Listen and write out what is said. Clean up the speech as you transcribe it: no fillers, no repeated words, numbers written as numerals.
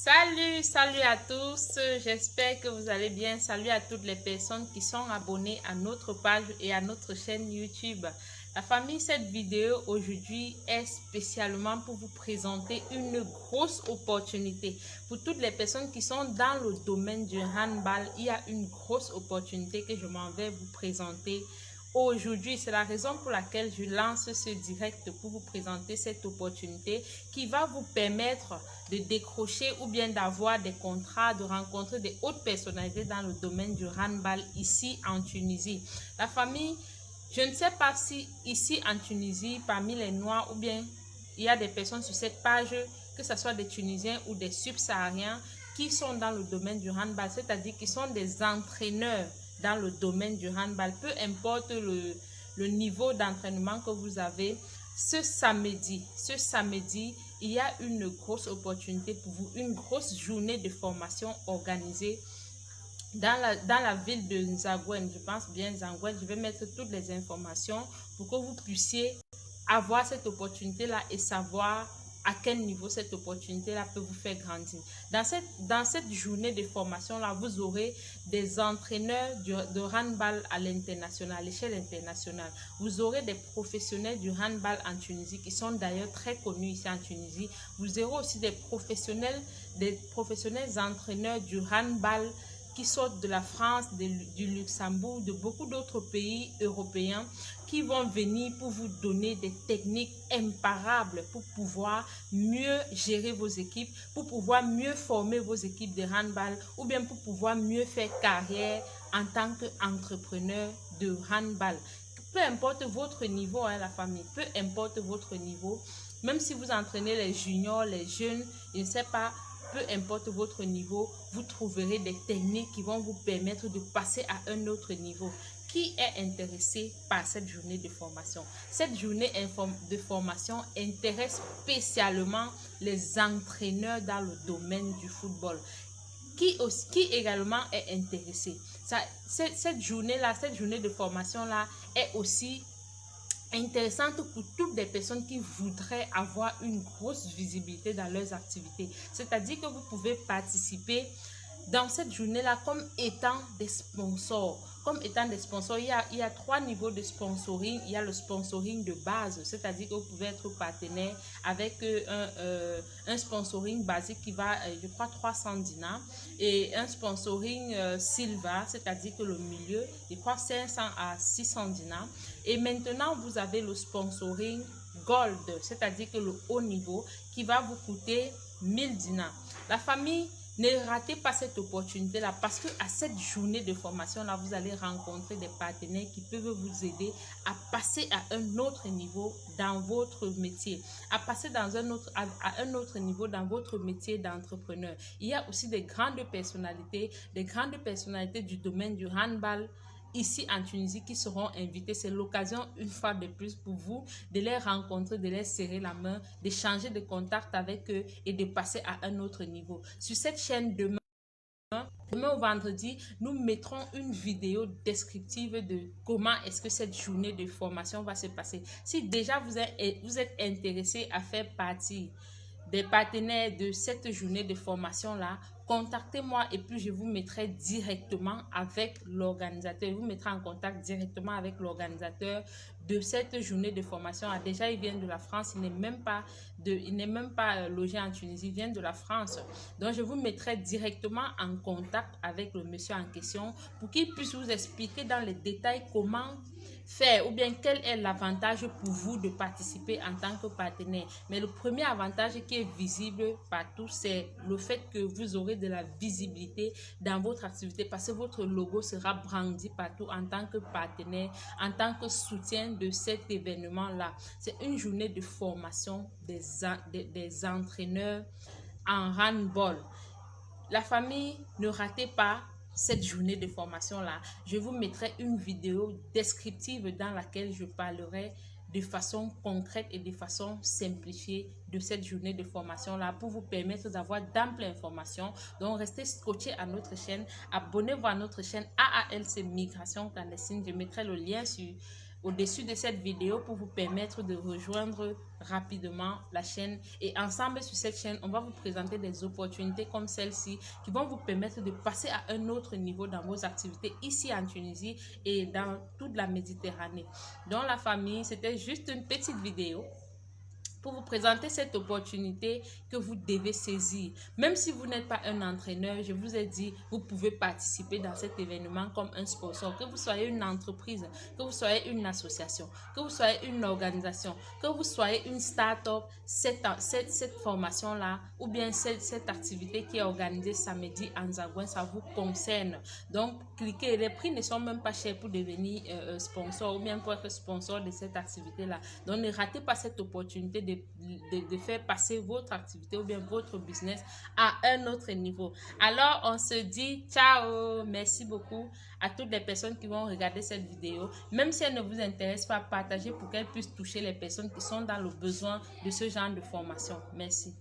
Salut à tous, j'espère que vous allez bien. Salut à toutes les personnes qui sont abonnées à notre page et à notre chaîne YouTube. La famille, cette vidéo aujourd'hui est spécialement pour vous présenter une grosse opportunité. Pour toutes les personnes qui sont dans le domaine du handball, il y a une grosse opportunité que je m'en vais vous présenter aujourd'hui. C'est la raison pour laquelle je lance ce direct pour vous présenter cette opportunité qui va vous permettre de décrocher ou bien d'avoir des contrats, de rencontrer des hautes personnalités dans le domaine du handball ici en Tunisie. La famille, je ne sais pas si ici en Tunisie, parmi les Noirs ou bien il y a des personnes sur cette page, que ce soit des Tunisiens ou des subsahariens qui sont dans le domaine du handball, c'est-à-dire qui sont des entraîneurs dans le domaine du handball, peu importe le niveau d'entraînement que vous avez. Ce samedi, il y a une grosse opportunité pour vous, une grosse journée de formation organisée dans la ville de Nzaguen. Je pense bien Nzaguen. Je vais mettre toutes les informations pour que vous puissiez avoir cette opportunité-là et savoir à quel niveau cette opportunité-là peut vous faire grandir. Dans cette journée de formation-là, vous aurez des entraîneurs de handball à l'international, à l'échelle internationale. Vous aurez des professionnels du handball en Tunisie qui sont d'ailleurs très connus ici en Tunisie. Vous aurez aussi des professionnels entraîneurs du handball qui sortent de la France, du Luxembourg, de beaucoup d'autres pays européens qui vont venir pour vous donner des techniques imparables pour pouvoir mieux gérer vos équipes, pour pouvoir mieux former vos équipes de handball ou bien pour pouvoir mieux faire carrière en tant qu'entrepreneur de handball. Peu importe votre niveau, hein, la famille, peu importe votre niveau, même si vous entraînez les juniors, les jeunes, je ne sais pas, peu importe votre niveau, vous trouverez des techniques qui vont vous permettre de passer à un autre niveau. Qui est intéressé par cette journée de formation? Cette journée de formation intéresse spécialement les entraîneurs dans le domaine du football. Qui également est intéressé. Cette journée de formation-là est aussi intéressante pour toutes les personnes qui voudraient avoir une grosse visibilité dans leurs activités. C'est-à-dire que vous pouvez participer dans cette journée-là comme étant des sponsors. Il y a 3 niveaux de sponsoring. Il y a le sponsoring de base, c'est-à-dire que vous pouvez être partenaire avec un sponsoring basique qui va, je crois, 300 dinars, et un sponsoring silver, c'est-à-dire que le milieu, je crois, 500 à 600 dinars. Et maintenant, vous avez le sponsoring gold, c'est-à-dire que le haut niveau, qui va vous coûter 1000 dinars. La famille, ne ratez pas cette opportunité-là parce qu'à cette journée de formation-là, vous allez rencontrer des partenaires qui peuvent vous aider à passer à un autre niveau dans votre métier, à passer à un autre niveau dans votre métier d'entrepreneur. Il y a aussi des grandes personnalités du domaine du handball ici en Tunisie qui seront invités. C'est l'occasion une fois de plus pour vous de les rencontrer, de les serrer la main, d'échanger de contacts avec eux et de passer à un autre niveau. Sur cette chaîne demain au vendredi, nous mettrons une vidéo descriptive de comment est-ce que cette journée de formation va se passer. Si déjà vous êtes intéressé à faire partie des partenaires de cette journée de formation-là, contactez-moi et puis je vous mettrai directement avec l'organisateur. Je vous mettrai en contact directement avec l'organisateur de cette journée de formation. Déjà, il vient de la France, il n'est même pas logé en Tunisie, il vient de la France. Donc, je vous mettrai directement en contact avec le monsieur en question pour qu'il puisse vous expliquer dans les détails comment faire ou bien quel est l'avantage pour vous de participer en tant que partenaire. Mais le premier avantage qui est visible partout, c'est le fait que vous aurez de la visibilité dans votre activité parce que votre logo sera brandi partout en tant que partenaire, en tant que soutien de cet événement-là. C'est une journée de formation des entraîneurs en handball. La famille, ne ratez pas cette journée de formation-là. Je vous mettrai une vidéo descriptive dans laquelle je parlerai de façon concrète et de façon simplifiée de cette journée de formation-là pour vous permettre d'avoir d'amples informations. Donc, restez scotchés à notre chaîne. Abonnez-vous à notre chaîne AALC Migration Clandestine. Je mettrai le lien au-dessus de cette vidéo pour vous permettre de rejoindre rapidement la chaîne. Et ensemble sur cette chaîne, on va vous présenter des opportunités comme celle-ci qui vont vous permettre de passer à un autre niveau dans vos activités ici en Tunisie et dans toute la Méditerranée. Donc la famille, c'était juste une petite vidéo pour vous présenter cette opportunité que vous devez saisir. Même si vous n'êtes pas un entraîneur, je vous ai dit, vous pouvez participer dans cet événement comme un sponsor. Que vous soyez une entreprise, que vous soyez une association, que vous soyez une organisation, que vous soyez une start-up, cette formation-là ou bien cette activité qui est organisée samedi en Zagouin, ça vous concerne. Donc, cliquez. Les prix ne sont même pas chers pour devenir sponsor ou bien pour être sponsor de cette activité-là. Donc, ne ratez pas cette opportunité de faire passer votre activité ou bien votre business à un autre niveau. Alors, on se dit ciao. Merci beaucoup à toutes les personnes qui vont regarder cette vidéo. Même si elle ne vous intéresse pas, partagez pour qu'elle puisse toucher les personnes qui sont dans le besoin de ce genre de formation. Merci.